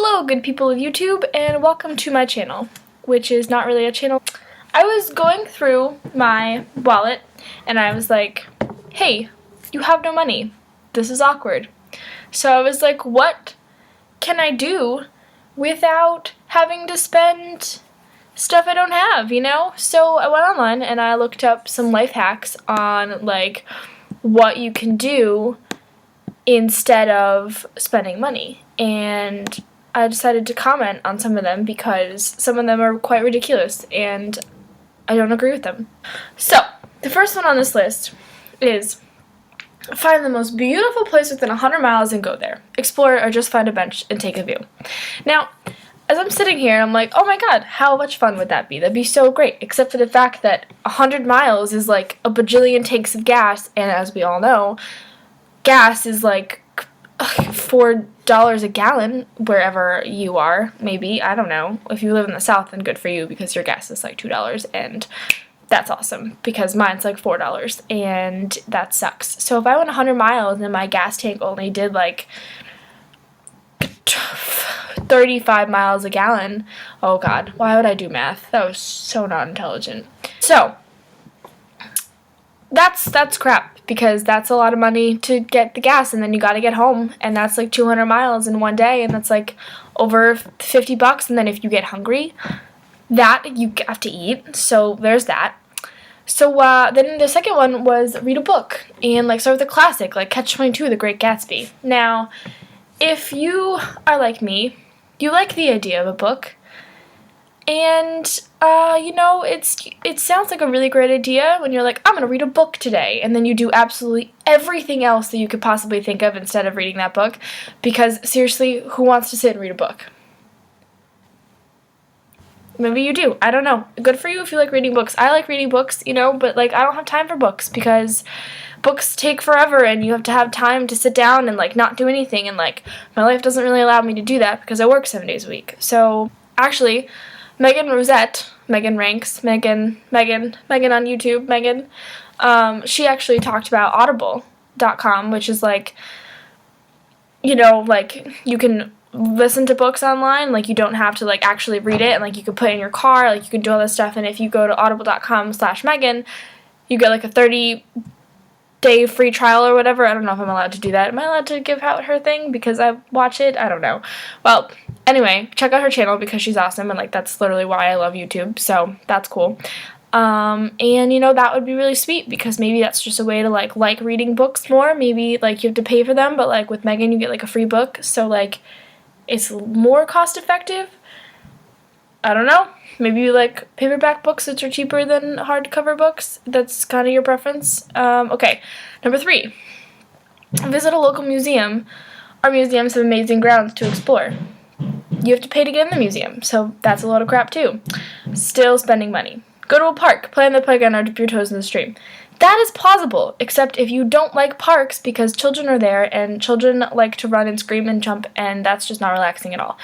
Hello, good people of YouTube, and welcome to my channel, which is not really a channel. I was going through my wallet, and I was like, hey, you have no money. This is awkward. So I was like, what can I do without having to spend stuff I don't have, you know? So I went online and I looked up some life hacks on, like, what you can do instead of spending money. And I decided to comment on some of them because some of them are quite ridiculous and I don't agree with them. So, the first one on this list is find the most beautiful place within 100 miles and go there. Explore or just find a bench and take a view. Now, as I'm sitting here, I'm like, oh my god, how much fun would that be? That'd be so great, except for the fact that 100 miles is like a bajillion tanks of gas, and as we all know, gas is like $4 a gallon wherever you are, maybe. I don't know. If you live in the South, then good for you because your gas is like $2, and that's awesome because mine's like $4, and that sucks. So if I went 100 miles and my gas tank only did like 35 miles a gallon, oh god, why would I do math? That was so not intelligent. So that's crap, because that's a lot of money to get the gas, and then you gotta get home, and that's like 200 miles in one day, and that's like over $50, and then if you get hungry, that you have to eat, so there's that. So then the second one was read a book, and like start with a classic, like Catch-22, The Great Gatsby. Now, if you are like me, you like the idea of a book, and you know, it sounds like a really great idea when you're like, I'm gonna read a book today, and then you do absolutely everything else that you could possibly think of instead of reading that book, because seriously, who wants to sit and read a book? Maybe you do, I don't know. Good for you if you like reading books. I like reading books, you know, but like I don't have time for books because books take forever and you have to have time to sit down and like not do anything, and like my life doesn't really allow me to do that because I work 7 days a week. So actually, Megan Rosette, Megan Ranks, Megan on YouTube, Megan, she actually talked about Audible.com, which is like, you know, like you can listen to books online, like you don't have to like actually read it, and like you can put it in your car, like you can do all this stuff, and if you go to audible.com/Megan, you get like a 30-day free trial or whatever. I don't know if I'm allowed to do that. Am I allowed to give out her thing because I watch it? I don't know. Well, anyway, check out her channel because she's awesome, and like that's literally why I love YouTube, so that's cool. And you know, that would be really sweet because maybe that's just a way to like reading books more. Maybe like you have to pay for them, but like with Megan you get like a free book, so like it's more cost effective. I don't know. Maybe you like paperback books which are cheaper than hardcover books. That's kind of your preference. Okay, number 3. Visit a local museum. Our museums have amazing grounds to explore. You have to pay to get in the museum, so that's a load of crap too. Still spending money. Go to a park, play on the playground, or dip your toes in the stream. That is plausible, except if you don't like parks because children are there and children like to run and scream and jump, and that's just not relaxing at all.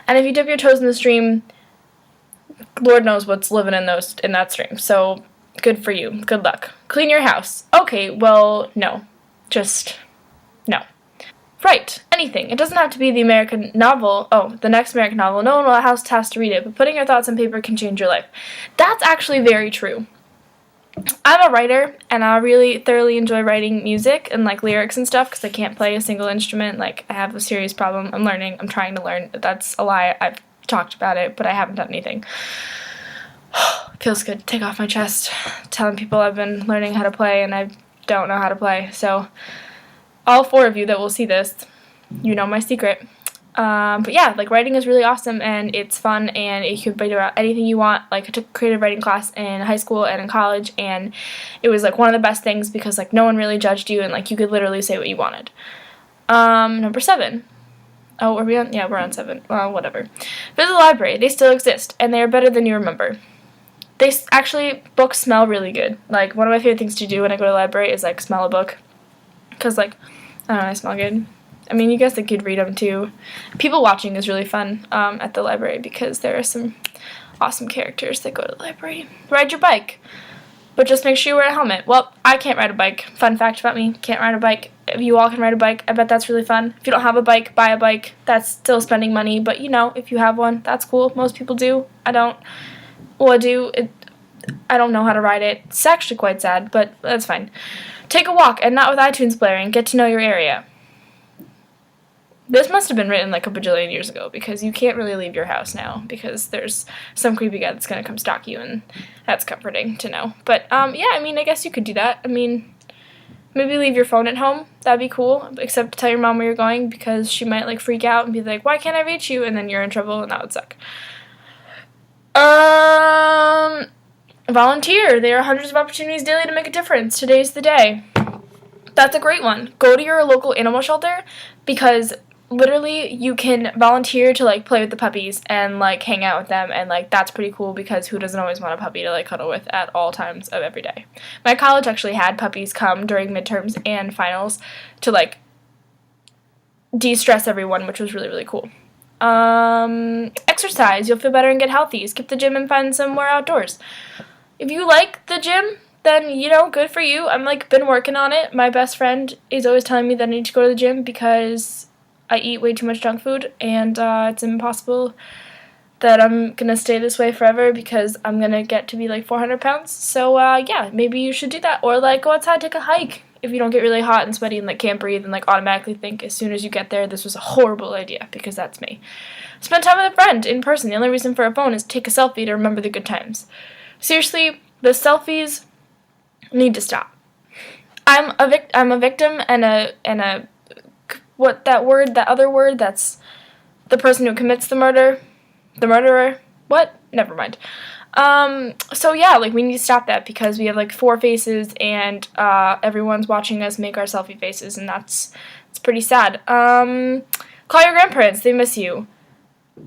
And if you dip your toes in the stream, Lord knows what's living in that stream. So good for you. Good luck. Clean your house. Okay, well, no. Just no. Right, anything. It doesn't have to be the American novel. Oh, the next American novel. No one else has to read it, but putting your thoughts on paper can change your life. That's actually very true. I'm a writer, and I really thoroughly enjoy writing music and like lyrics and stuff because I can't play a single instrument. Like, I have a serious problem. I'm trying to learn. That's a lie. I've talked about it, but I haven't done anything. Feels good to take off my chest telling people I've been learning how to play and I don't know how to play. So all 4 of you that will see this, you know my secret. But yeah, like writing is really awesome and it's fun, and you can write about anything you want. Like, I took a creative writing class in high school and in college, and it was like one of the best things because like no one really judged you, and like you could literally say what you wanted. Number 7. Oh, are we on? Yeah, we're on 7. Well, whatever. Visit the library. They still exist, and they are better than you remember. Actually, books smell really good. Like, one of my favorite things to do when I go to the library is like smell a book, because like, I don't know, I smell good. I mean, you guys think you'd read them too. People watching is really fun at the library because there are some awesome characters that go to the library. Ride your bike, but just make sure you wear a helmet. Well, I can't ride a bike. Fun fact about me, can't ride a bike. If you all can ride a bike, I bet that's really fun. If you don't have a bike, buy a bike. That's still spending money, but if you have one, that's cool. Most people do. I don't. Well, I don't know how to ride it. It's actually quite sad, but that's fine. Take a walk, and not with iTunes blaring. Get to know your area. This must have been written like a bajillion years ago, because you can't really leave your house now, because there's some creepy guy that's going to come stalk you, and that's comforting to know. But, yeah, I guess you could do that. Maybe leave your phone at home. That'd be cool, except tell your mom where you're going, because she might, freak out and be like, why can't I reach you? And then you're in trouble, and that would suck. Volunteer. There are hundreds of opportunities daily to make a difference. Today's the day. That's a great one. Go to your local animal shelter, because literally you can volunteer to play with the puppies and hang out with them, and that's pretty cool, because who doesn't always want a puppy to cuddle with at all times of every day. My college actually had puppies come during midterms and finals to de-stress everyone, which was really, really cool. Exercise. You'll feel better and get healthy. Skip the gym and find somewhere outdoors. If you like the gym, then, good for you. I'm, been working on it. My best friend is always telling me that I need to go to the gym because I eat way too much junk food, and it's impossible that I'm going to stay this way forever, because I'm going to get to be 400 pounds. So, yeah, maybe you should do that. Or, go outside, take a hike if you don't get really hot and sweaty and, can't breathe and, automatically think as soon as you get there this was a horrible idea, because that's me. Spend time with a friend in person. The only reason for a phone is to take a selfie to remember the good times. Seriously, the selfies need to stop. I'm a victim and a that other word that's the person who commits the murderer. What? Never mind. So yeah, we need to stop that, because we have 4 faces, and everyone's watching us make our selfie faces, and it's pretty sad. Call your grandparents. They miss you.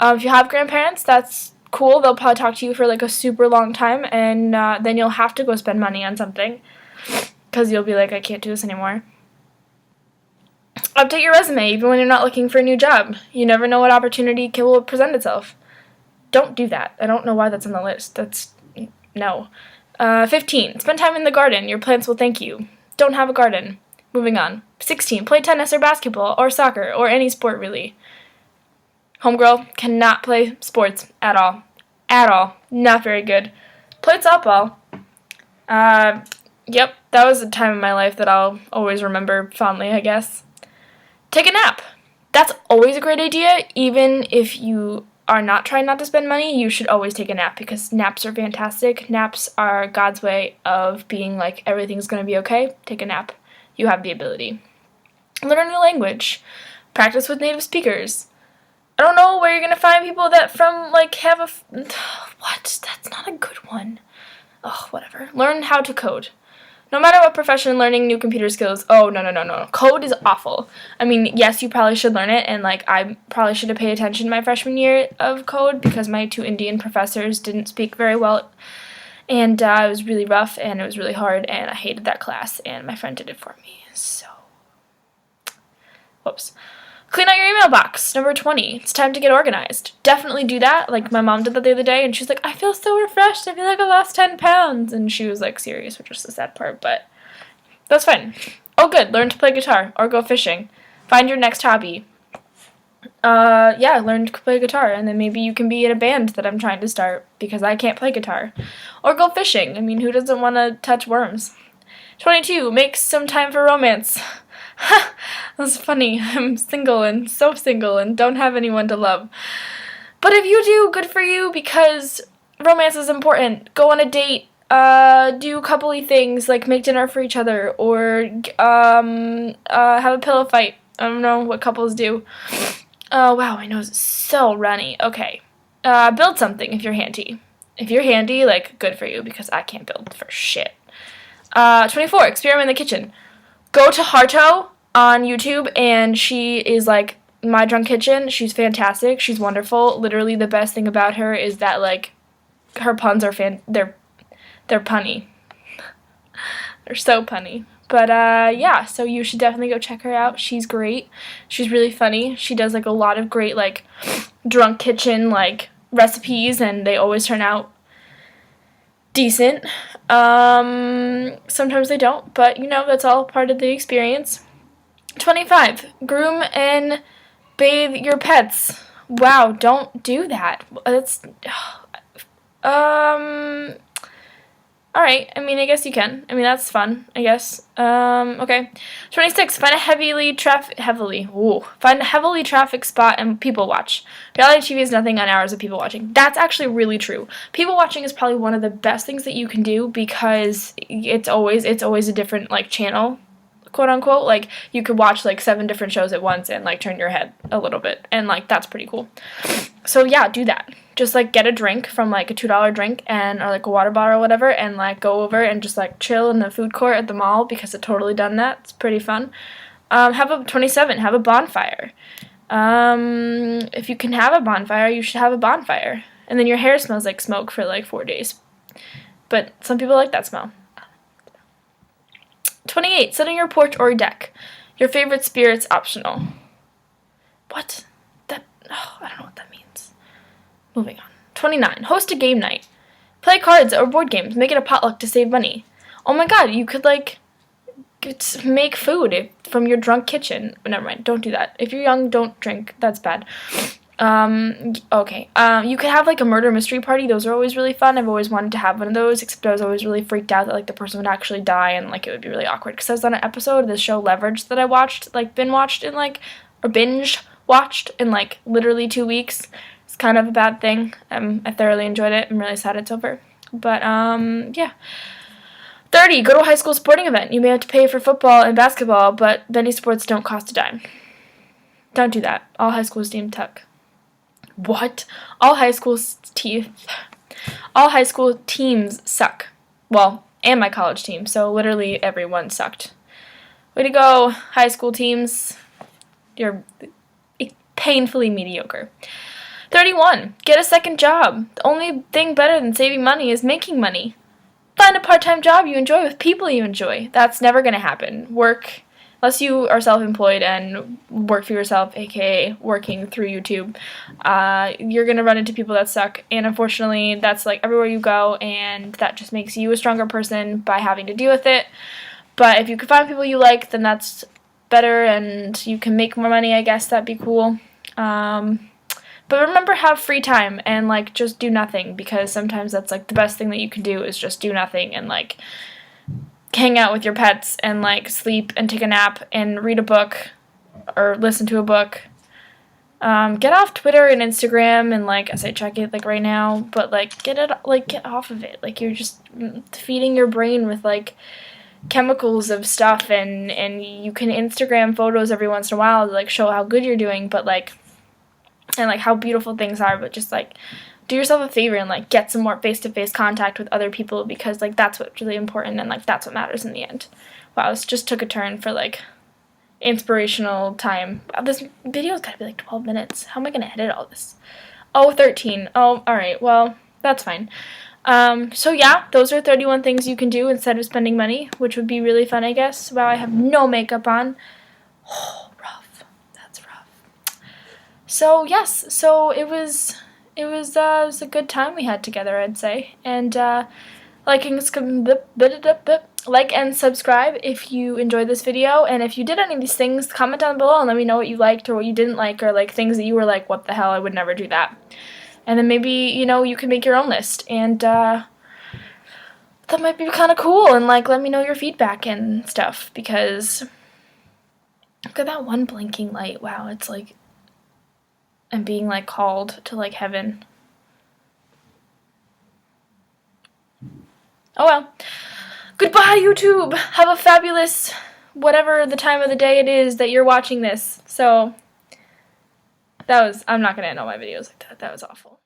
If you have grandparents, that's cool. They'll probably talk to you for a super long time, and then you'll have to go spend money on something, because you'll be I can't do this anymore. Update your resume even when you're not looking for a new job. You never know what opportunity will present itself. Don't do that. I don't know why that's on the list. No. 15. Spend time in the garden. Your plants will thank you. Don't have a garden. Moving on. 16. Play tennis or basketball or soccer or any sport, really. Homegirl cannot play sports at all. At all. Not very good. Played softball. Yep, that was a time in my life that I'll always remember fondly, I guess. Take a nap. That's always a great idea. Even if you are not trying not to spend money, you should always take a nap, because naps are fantastic. Naps are God's way of being everything's going to be okay. Take a nap. You have the ability. Learn a new language. Practice with native speakers. I don't know where you're going to find people that have a... What? That's not a good one. Oh, whatever. Learn how to code. No matter what profession, learning new computer skills... Oh, no. Code is awful. Yes, you probably should learn it, and, I probably should have paid attention my freshman year of code, because my 2 Indian professors didn't speak very well, and it was really rough, and it was really hard, and I hated that class, and my friend did it for me, so... Whoops. Clean out your email box. Number 20. It's time to get organized. Definitely do that. My mom did that the other day, and she's like, I feel so refreshed. I feel like I lost 10 pounds. And she was, serious, which was the sad part, but that's fine. Oh, good. Learn to play guitar or go fishing. Find your next hobby. Yeah, learn to play guitar, and then maybe you can be in a band that I'm trying to start, because I can't play guitar. Or go fishing. Who doesn't want to touch worms? 22. Make some time for romance. Ha! That's funny. I'm single and so single and don't have anyone to love. But if you do, good for you, because romance is important. Go on a date. Do coupley things like make dinner for each other, or have a pillow fight. I don't know what couples do. Wow, my nose is so runny. Okay. Build something if you're handy. If you're handy, good for you, because I can't build for shit. 24. Experiment in the kitchen. Go to Harto on YouTube, and she is My Drunk Kitchen. She's fantastic. She's wonderful. Literally, the best thing about her is that her puns are they're punny. They're so punny. But yeah, so you should definitely go check her out. She's great. She's really funny. She does a lot of great drunk kitchen recipes, and they always turn out decent. Sometimes they don't, but that's all part of the experience. 25. Groom and bathe your pets. Wow, don't do that. That's alright, I mean, I guess you can. I mean, that's fun, I guess. Okay. 26, find a heavily trafficked spot and people watch. Reality TV is nothing on hours of people watching. That's actually really true. People watching is probably one of the best things that you can do because it's always a different, like, channel, quote unquote. Like, you could watch, like, 7 different shows at once and, like, turn your head a little bit. And, like, that's pretty cool. So, yeah, do that. Just, like, get a drink from, like, a $2 drink or, like, a water bottle or whatever and, like, go over and just, like, chill in the food court at the mall because I've totally done that. It's pretty fun. 27, have a bonfire. If you can have a bonfire, you should have a bonfire. And then your hair smells like smoke for, like, 4 days. But some people like that smell. 28, sit on your porch or deck. Your favorite spirit's optional. What? I don't know what that means. Moving on. 29, host a game night. Play cards or board games. Make it a potluck to save money. Oh my god, you could, like, make food from your drunk kitchen. Never mind, don't do that. If you're young, don't drink. That's bad. Okay. You could have, like, a murder mystery party. Those are always really fun. I've always wanted to have one of those, except I was always really freaked out that, like, the person would actually die and, like, it would be really awkward. Because I was on an episode of the show Leverage that I watched, like, binge watched in, like, literally 2 weeks. It's kind of a bad thing. I thoroughly enjoyed it. I'm really sad it's over. But, yeah. 30, go to a high school sporting event. You may have to pay for football and basketball, but many sports don't cost a dime. Don't do that. All high schools deem tuck. What? All high school teams suck. Well, and my college team, so literally everyone sucked. Way to go, high school teams. You're painfully mediocre. 31, get a second job. The only thing better than saving money is making money. Find a part-time job you enjoy with people you enjoy. That's never going to happen. Unless you are self-employed and work for yourself, aka working through YouTube, you're going to run into people that suck. And unfortunately, that's, like, everywhere you go, and that just makes you a stronger person by having to deal with it. But if you can find people you like, then that's better, and you can make more money, I guess. That'd be cool. But remember, have free time and, like, just do nothing, because sometimes that's, like, the best thing that you can do is just do nothing and, like, hang out with your pets and, like, sleep and take a nap and read a book or listen to a book. Get off Twitter and Instagram and, like, as I check it, like, right now, but, like, get off of it. Like, you're just feeding your brain with, like, chemicals of stuff, and you can Instagram photos every once in a while to, like, show how good you're doing, but, like, and, like, how beautiful things are, but just, like, do yourself a favor and, like, get some more face-to-face contact with other people, because, like, that's what's really important, and, like, that's what matters in the end. Wow, this just took a turn for, like, inspirational time. Wow, this video's gotta be, like, 12 minutes. How am I gonna edit all this? Oh, 13. Oh, alright, well, that's fine. So yeah, those are 31 things you can do instead of spending money, which would be really fun, I guess. Wow, I have no makeup on. Oh, rough. That's rough. So, yes, so it was a good time we had together, I'd say. And like and subscribe if you enjoyed this video. And if you did any of these things, comment down below and let me know what you liked or what you didn't like, or, like, things that you were like, what the hell, I would never do that. And then maybe, you know, you can make your own list. And that might be kind of cool. And, like, let me know your feedback and stuff, because look at that one blinking light. Wow, it's like I'm being, like, called to, like, heaven. Oh well. Goodbye, YouTube! Have a fabulous whatever the time of the day it is that you're watching this. So, I'm not gonna end all my videos like that. That was awful.